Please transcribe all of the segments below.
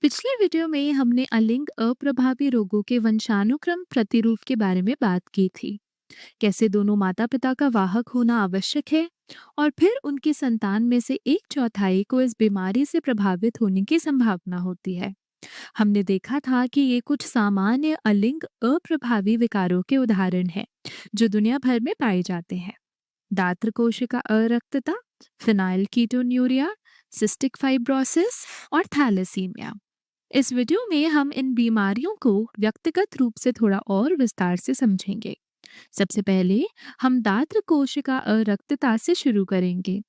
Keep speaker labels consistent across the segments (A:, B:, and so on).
A: पिछले वीडियो में हमने अलिंग अप्रभावी रोगों के वंशानुक्रम प्रतिरूप के बारे में बात की थी। कैसे दोनों माता पिता का वाहक होना आवश्यक है और फिर उनकी संतान में से एक चौथाई को इस बीमारी से प्रभावित होने की संभावना होती है। हमने देखा था कि ये कुछ सामान्य अलिंग अप्रभावी विकारों के उदाहरण हैं जो दुनिया भर में पाए जाते हैं। दात्र कोशिका अरक्तता, फिनाइल कीटोन्यूरिया, सिस्टिक फाइब्रोसिस और थैलेसीमिया। इस वीडियो में हम इन बीमारियों को व्यक्तिगत रूप से थोड़ा और विस्तार से समझेंगे। सबसे पहले हम दात्र कोशिका अरक्तता से शुरू करेंगे।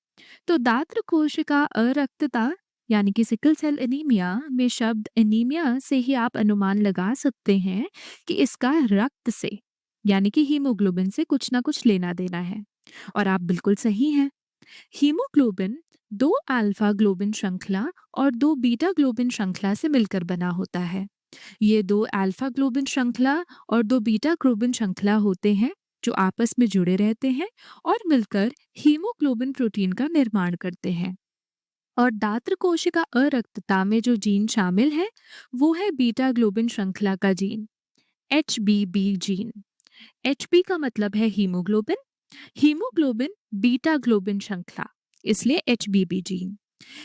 A: तो दात्र कोशिका अरक्तता यानी कि सिकल सेल एनीमिया में शब्द एनीमिया से ही आप अनुमान लगा सकते हैं कि इसका रक्त से यानी कि हीमोग्लोबिन से कुछ ना कुछ लेना देना है। और आप बिल्कुल सही हैं। हीमोग्लोबिन दो अल्फा ग्लोबिन श्रृंखला और दो बीटा ग्लोबिन श्रृंखला से मिलकर बना होता है। ये दो अल्फा ग्लोबिन श्रृंखला और दो बीटा ग्लोबिन श्रृंखला होते हैं जो आपस में जुड़े रहते हैं और मिलकर हीमोग्लोबिन प्रोटीन का निर्माण करते हैं। और दात्र कोशिका अरक्तता में जो जीन शामिल है वो है बीटा ग्लोबिन श्रृंखला का जीन, HBB जीन। HB का मतलब है हीमोग्लोबिन, हीमोग्लोबिन बीटा ग्लोबिन श्रृंखला, इसलिए HBB जीन।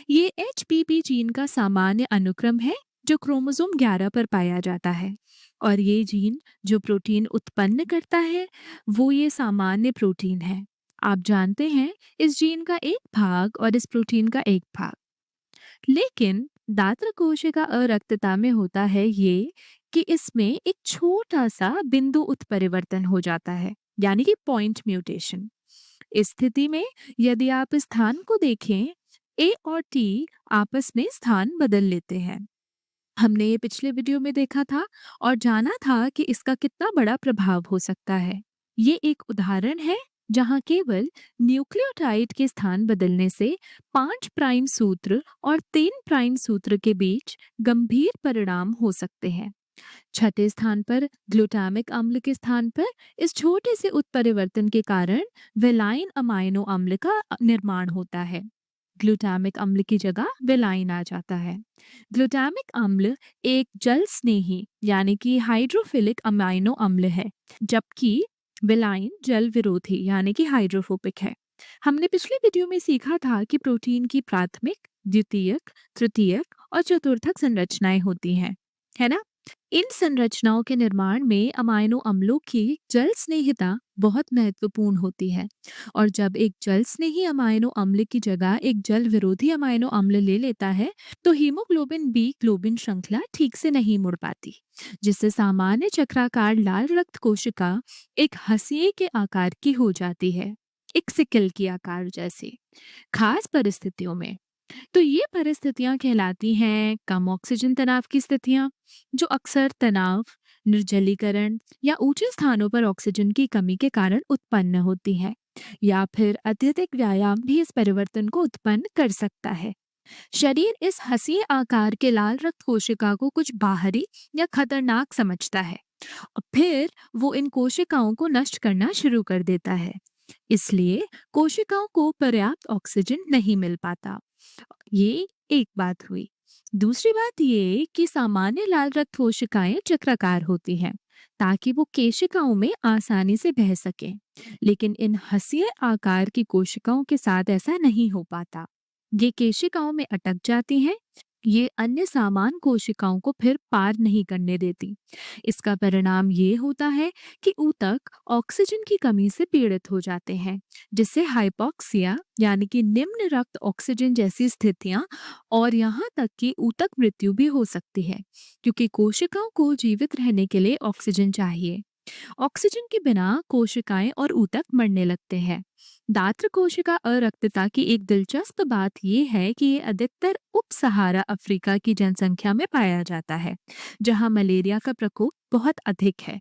A: ये HBB जीन का सामान्य अनुक्रम है जो क्रोमोसोम 11 पर पाया जाता है। और ये जीन जो प्रोटीन उत्पन्न करता है वो ये सामान्य प्रोटीन है। आप जानते हैं इस जीन का एक भाग और इस प्रोटीन का एक भाग। लेकिन दात्र कोशिका अरक्तता में होता है ये कि इसमें एक छोटा सा बिंदु उत्परिवर्तन हो जाता है यानी कि पॉइंट म्यूटेशन। इस स्थिति में यदि आप इस स्थान को देखें, ए और टी आपस में स्थान बदल लेते हैं। हमने ये पिछले वीडियो में देखा था और जाना था कि इसका कितना बड़ा प्रभाव हो सकता है। ये एक उदाहरण है जहां केवल न्यूक्लियोटाइड के स्थान बदलने से 5 प्राइम सूत्र और 3 प्राइम सूत्र के बीच गंभीर परिणाम हो सकते हैं। छठे स्थान पर ग्लूटामिक अम्ल के स्थान पर इस छोटे से उत्परिवर्तन के कारण वेलाइन अमाइनो अम्ल का निर्माण होता है। ग्लूटामिक अम्ल की जगह वेलाइन आ जाता है। ग्लूटामिक अम्ल एक जल स्नेही यानी कि हाइड्रोफिलिक अमाइनो अम्ल है, जबकि वेलाइन जल विरोधी यानी कि हाइड्रोफोबिक है। हमने पिछले वीडियो में सीखा था कि प्रोटीन की प्राथमिक, द्वितीयक, तृतीयक और चतुर्थक संरचनाएं होती हैं, है ना? इन संरचनाओं के निर्माण में अमाइनो अम्लों की जल स्नेहिता बहुत महत्वपूर्ण होती है। और जब एक जल स्नेही अमाइनो अम्ल की जगह एक जल विरोधी अमाइनो अम्ल ले लेता है तो हीमोग्लोबिन बी ग्लोबिन श्रृंखला ठीक से नहीं मुड़ पाती, जिससे सामान्य चक्राकार लाल रक्त कोशिका एक हंसिए के आकार की हो जाती है, एक सिकल की आकार जैसी। खास परिस्थितियों में तो ये परिस्थितियां कहलाती हैं कम ऑक्सीजन तनाव की स्थितियां, जो अक्सर तनाव, निर्जलीकरण या ऊंचे स्थानों पर ऑक्सीजन की कमी के कारण उत्पन्न होती हैं। या फिर अत्यधिक व्यायाम भी इस परिवर्तन को उत्पन्न कर सकता है। शरीर इस हंसी आकार के लाल रक्त कोशिका को कुछ बाहरी या खतरनाक समझता है और फिर वो इन कोशिकाओं को नष्ट करना शुरू कर देता है। इसलिए कोशिकाओं को पर्याप्त ऑक्सीजन नहीं मिल पाता। ये एक बात हुई। दूसरी बात ये कि सामान्य लाल रक्त कोशिकाएं चक्राकार होती हैं ताकि वो केशिकाओं में आसानी से बह सकें। लेकिन इन हंसिए आकार की कोशिकाओं के साथ ऐसा नहीं हो पाता। ये केशिकाओं में अटक जाती हैं। ये अन्य समान कोशिकाओं को फिर पार नहीं करने देती। इसका परिणाम ये होता है कि ऊतक ऑक्सीजन की कमी से पीड़ित हो जाते हैं, जिससे हाइपोक्सिया यानी कि निम्न रक्त ऑक्सीजन जैसी स्थितियां और यहाँ तक कि ऊतक मृत्यु भी हो सकती है, क्योंकि कोशिकाओं को जीवित रहने के लिए ऑक्सीजन चाहिए। ऑक्सीजन के बिना कोशिकाएं और ऊतक मरने लगते हैं। दात्र कोशिका अरक्तता की एक दिलचस्प बात यह है कि ये अधिकतर उप सहारा अफ्रीका की जनसंख्या में पाया जाता है, जहां मलेरिया का प्रकोप बहुत अधिक है।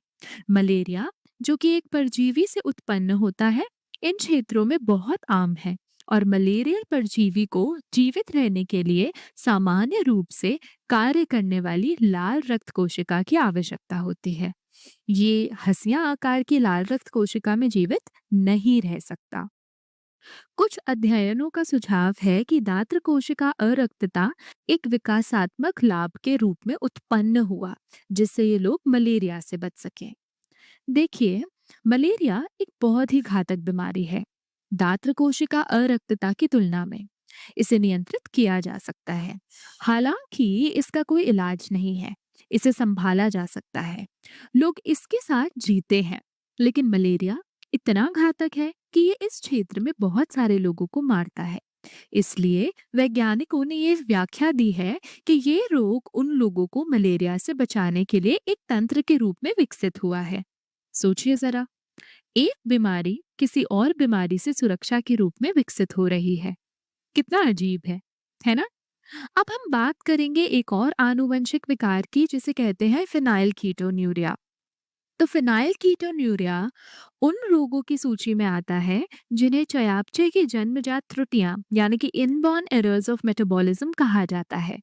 A: मलेरिया, जो कि एक परजीवी से उत्पन्न होता है, इन क्षेत्रों में बहुत आम है और मलेरियल परजीवी को जीवित रहने के लिए सामान्य रूप से कार्य करने वाली लाल रक्त कोशिका की आवश्यकता होती है। ये हंसिया आकार की लाल रक्त कोशिका में जीवित नहीं रह सकता। कुछ अध्ययनों का सुझाव है कि दात्र कोशिका अरक्तता एक विकासात्मक लाभ के रूप में उत्पन्न हुआ, जिससे ये लोग मलेरिया से बच सकें। देखिए, मलेरिया एक बहुत ही घातक बीमारी है। दात्र कोशिका अरक्तता की तुलना में इसे नियंत्रित किया जा सकता है। हालांकि इसका कोई इलाज नहीं है, इसे संभाला जा सकता है। लोग इसके साथ जीते हैं, लेकिन मलेरिया इतना घातक है कि ये इस क्षेत्र में बहुत सारे लोगों को मारता है। इसलिए वैज्ञानिकों ने ये व्याख्या दी है कि ये रोग उन लोगों को मलेरिया से बचाने के लिए एक तंत्र के रूप में विकसित हुआ है। सोचिए जरा, एक बीमारी किसी और बीमारी से सुरक्षा के रूप में विकसित हो रही है। कितना अजीब है ना? अब हम बात करेंगे एक और आनुवंशिक विकार की, जिसे कहते हैं फिनाइल कीटोन्यूरिया। तो फिनाइल कीटोन्यूरिया उन रोगों की सूची में आता है जिन्हें चयापचय की जन्मजात त्रुटियां यानी कि इनबॉर्न एरर्स ऑफ मेटाबॉलिज्म कहा जाता है।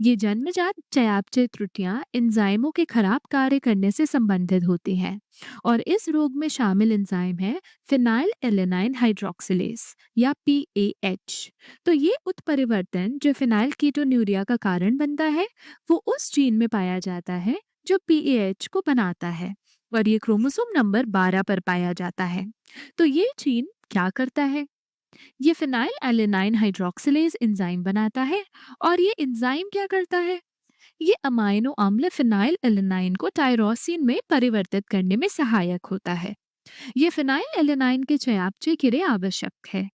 A: ये जन्मजात चयापचय त्रुटियां एंजाइमों के खराब कार्य करने से संबंधित होती हैं, और इस रोग में शामिल एंजाइम है फिनाइल एलेनाइन हाइड्रोक्सिलेज या पीएएच। तो ये उत्परिवर्तन जो फिनाइल कीटोन्यूरिया का कारण बनता है, वो उस जीन में पाया जाता है जो पीएएच को बनाता है, और ये क्रोमोसोम नंबर 12 पर पाया जाता है। तो ये जीन क्या करता है? ये फिनाइल एलेनाइन हाइड्रोक्सिलेज एंजाइम बनाता है, और ये एंजाइम क्या करता है? ये अमाइनो अम्ल फिनाइल एलेनाइन को टायरोसिन में परिवर्तित करने में सहायक होता है। ये फिनाइल एलेनाइन के चयापचय के लिए आवश्यक है।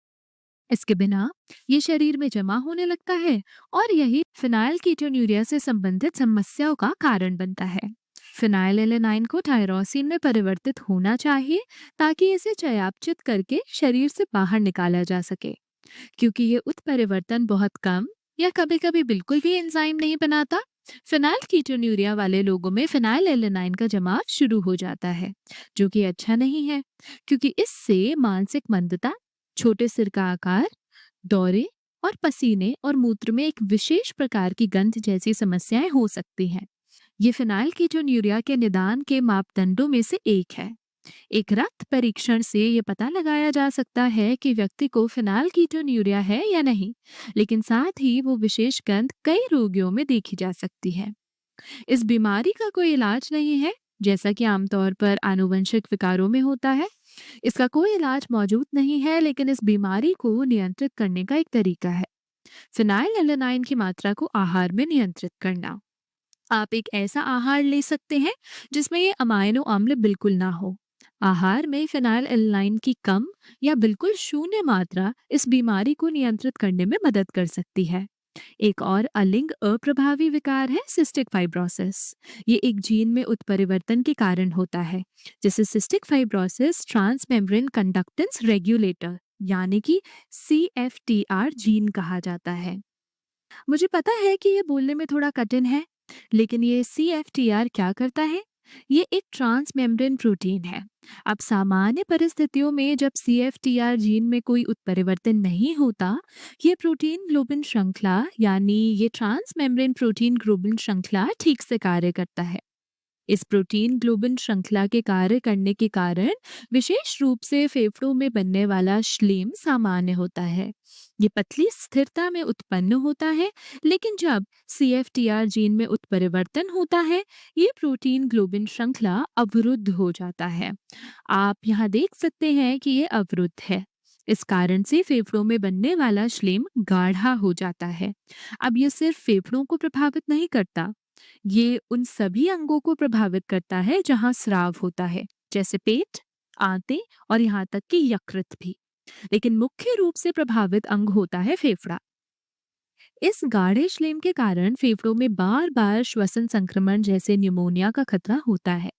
A: इसके बिना ये शरीर में जमा होने लगता है, और यही फिनाइल कीटोन्यूरिया से संबंधित समस्याओं का कारण बनता है। फिनाइल एलेनाइन को टायरोसिन में परिवर्तित होना चाहिए ताकि इसे चयापचित करके शरीर से बाहर निकाला जा सके। क्योंकि ये उत्परिवर्तन बहुत कम या कभी-कभी बिल्कुल भी एंजाइम नहीं बनाता, फिनाइल कीटोन्यूरिया वाले लोगों में फिनाइल एलेनाइन का जमाव शुरू हो जाता है, जो कि अच्छा नहीं है, क्योंकि इससे मानसिक मंदता, छोटे सिर का आकार, दौरे और पसीने और मूत्र में एक विशेष प्रकार की गंध जैसी समस्याएं हो सकती हैं। ये फिनाइल कीटोन्यूरिया के निदान के मापदंडों में से एक है। एक रक्त परीक्षण से ये पता लगाया जा सकता है कि व्यक्ति को फिनाइल कीटोन्यूरिया है या नहीं, लेकिन साथ ही वो विशेष गंध कई रोगियों में देखी जा सकती है। इस बीमारी का कोई इलाज नहीं है, जैसा कि आमतौर पर आनुवंशिक विकारों में होता है। इसका कोई इलाज मौजूद नहीं है, लेकिन इस बीमारी को नियंत्रित करने का एक तरीका है फिनाइल एलेनाइन की मात्रा को आहार में नियंत्रित करना। आप एक ऐसा आहार ले सकते हैं जिसमें ये अमाइनो अम्ल बिल्कुल ना हो। आहार में फिनाइल एलानाइन की कम या बिल्कुल शून्य मात्रा इस बीमारी को नियंत्रित करने में मदद कर सकती है। एक और अलिंग अप्रभावी विकार है सिस्टिक फाइब्रोसिस। ये एक जीन में उत्परिवर्तन के कारण होता है, जिसे cystic fibrosis transmembrane conductance regulator यानी कि CFTR जीन कहा जाता है। मुझे पता है कि ये बोलने में थोड़ा कठिन है, लेकिन ये CFTR क्या करता है? ये एक ट्रांस मेम्ब्रेन प्रोटीन है। अब सामान्य परिस्थितियों में जब CFTR जीन में कोई उत्परिवर्तन नहीं होता, ये प्रोटीन ग्लोबिन श्रृंखला यानी ये ट्रांस मेम्ब्रेन प्रोटीन ग्लोबिन श्रृंखला ठीक से कार्य करता है। इस प्रोटीन ग्लोबिन श्रृंखला के कार्य करने के कारण विशेष रूप से फेफड़ों में बनने वाला श्लेम सामान्य होता है। ये पतली स्थिरता में उत्पन्न होता है, लेकिन जब CFTR जीन में उत्परिवर्तन होता है, ये प्रोटीन ग्लोबिन श्रृंखला अवरुद्ध हो जाता है। आप यहाँ देख सकते हैं कि ये अवरुद्ध है। इस कारण से फेफड़ों में बनने वाला श्लेम गाढ़ा हो जाता है। अब ये सिर्फ फेफड़ों को प्रभावित नहीं करता, ये उन सभी अंगों को प्रभावित करता है जहां स्राव होता है, जैसे पेट, आंतें और यहाँ तक कि यकृत भी। लेकिन मुख्य रूप से प्रभावित अंग होता है फेफड़ा। इस गाढ़े श्लेम के कारण फेफड़ों में बार बार श्वसन संक्रमण जैसे न्यूमोनिया का खतरा होता है।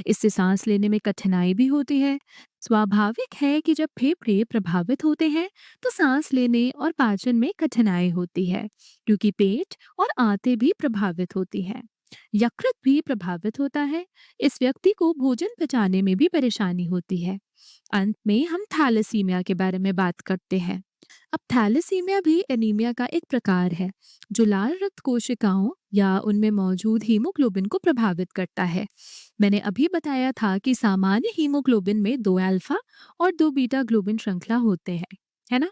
A: इससे सांस लेने में कठिनाई भी होती है। स्वाभाविक है कि जब फेफड़े प्रभावित होते हैं तो सांस लेने और पाचन में कठिनाई होती है, क्योंकि पेट और आंतें भी प्रभावित होती है। यकृत भी प्रभावित होता है। इस व्यक्ति को भोजन पचाने में भी परेशानी होती है। अंत में हम थैलेसीमिया के बारे में बात करते हैं। अब थैलेसीमिया भी एनीमिया का एक प्रकार है, जो लाल रक्त कोशिकाओं या उनमें मौजूद हीमोग्लोबिन को प्रभावित करता है। मैंने अभी बताया था कि सामान्य हीमोग्लोबिन में 2 अल्फा और 2 बीटा ग्लोबिन श्रृंखला होते हैं। है ना?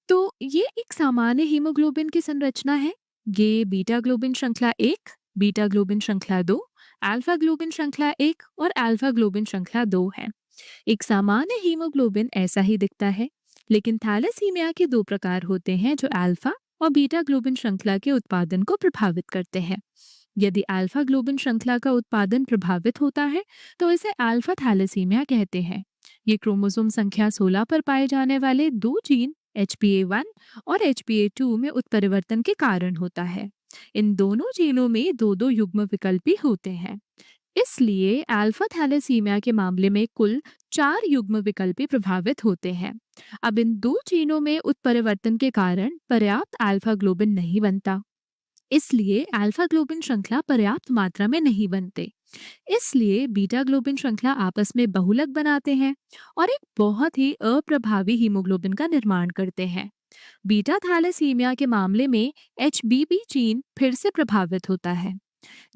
A: तो ये एक सामान्य हीमोग्लोबिन की संरचना है। ये बीटा ग्लोबिन श्रृंखला 1, बीटा ग्लोबिन श्रृंखला 2, अल्फा ग्लोबिन श्रृंखला 1 और अल्फा ग्लोबिन श्रृंखला 2 है। एक सामान्य हीमोग्लोबिन ऐसा ही दिखता है, लेकिन थैलेसीमिया के दो प्रकार होते हैं जो अल्फा और बीटा ग्लोबिन श्रृंखला के उत्पादन को प्रभावित करते हैं। यदि अल्फा ग्लोबिन श्रृंखला का उत्पादन प्रभावित होता है तो इसे अल्फा थैलेसीमिया कहते हैं। ये क्रोमोसोम संख्या 16 पर पाए जाने वाले दो जीन HPA1 और HPA2 में उत्परिवर्तन के कारण होता है। इन दोनों जीनों में दो दो युग्म विकल्पी होते हैं। इसलिए अल्फा थैलेसीमिया के मामले में कुल 4 युग्म विकल्पी प्रभावित होते हैं। अब इन दो जीनों में उत्परिवर्तन के कारण पर्याप्त अल्फा ग्लोबिन नहीं बनता, इसलिए अल्फा ग्लोबिन श्रृंखला पर्याप्त मात्रा में नहीं बनते। इसलिए बीटा ग्लोबिन श्रृंखला आपस में बहुलक बनाते हैं और एक बहुत ही अप्रभावी हीमोग्लोबिन का निर्माण करते हैं। बीटा थैलेसीमिया के मामले में HBB जीन फिर से प्रभावित होता है।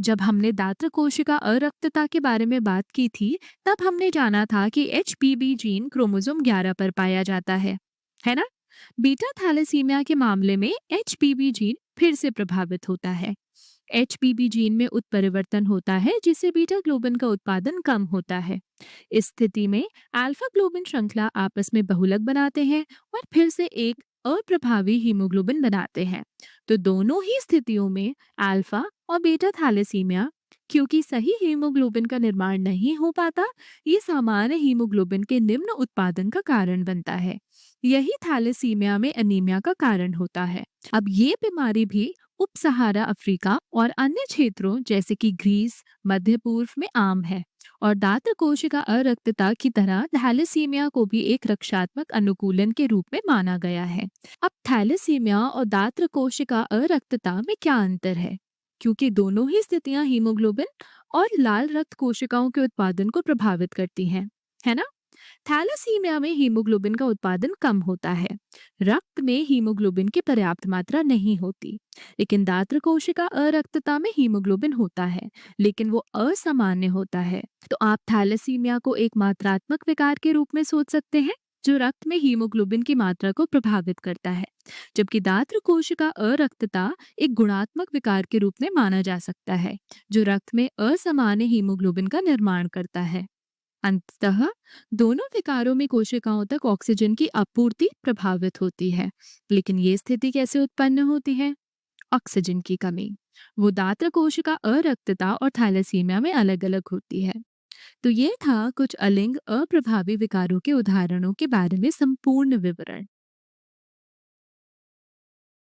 A: जब हमने दात्र कोशिका अरक्तता के बारे में बात की थी, तब हमने जाना था कि HBB जीन क्रोमोसोम 11 पर पाया जाता है ना? बीटा थैलेसीमिया के मामले में HBB जीन फिर से प्रभावित होता है। HBB जीन में उत्परिवर्तन होता है जिससे बीटा ग्लोबिन का उत्पादन कम होता है। इस स्थिति में अल्फा ग्लोबिन श्रृंखला आपस में बहुलक बनाते हैं और फिर से एक अप्रभावी हीमोग्लोबिन बनाते हैं। तो दोनों ही स्थितियों में अल्फा और बीटा थैलेसीमिया, क्योंकि सही हीमोग्लोबिन का निर्माण नहीं हो पाता, ये सामान्य हीमोग्लोबिन के निम्न उत्पादन का कारण बनता है। यही थैलेसीमिया में अनीमिया का कारण होता है। अब ये बीमारी भी उप सहारा अफ्रीका और अन्य क्षेत्रों जैसे कि ग्रीस, मध्य पूर्व में आम है और दात्र कोशिका अरक्तता की तरह थैलेसीमिया को भी एक रक्षात्मक अनुकूलन के रूप में माना गया है। अब थैलेसीमिया और दात्र कोशिका अरक्तता में क्या अंतर है? क्योंकि दोनों ही स्थितियां हीमोग्लोबिन और लाल रक्त कोशिकाओं के उत्पादन को प्रभावित करती हैं, है ना? थैलेसीमिया में हीमोग्लोबिन का उत्पादन कम होता है। रक्त में हीमोग्लोबिन की पर्याप्त मात्रा नहीं होती। लेकिन दात्र कोशिका अरक्तता में हीमोग्लोबिन होता है, लेकिन वो असामान्य होता है। तो आप थैलेसीमिया को एक मात्रात्मक विकार के रूप में सोच सकते हैं जो रक्त में हीमोग्लोबिन की मात्रा को प्रभावित करता है, जबकि दात्र कोशिका अरक्तता एक गुणात्मक विकार के रूप में माना जा सकता है जो रक्त में असामान्य हीमोग्लोबिन का निर्माण करता है। अंततः दोनों विकारों में कोशिकाओं तक ऑक्सीजन की आपूर्ति प्रभावित होती है। लेकिन ये स्थिति कैसे उत्पन्न होती है? ऑक्सीजन की कमी। वो दात्र कोशिका अरक्तता और थैलेसीमिया में अलग अलग होती है। तो ये था कुछ अलिंग अप्रभावी विकारों के उदाहरणों के बारे में संपूर्ण विवरण।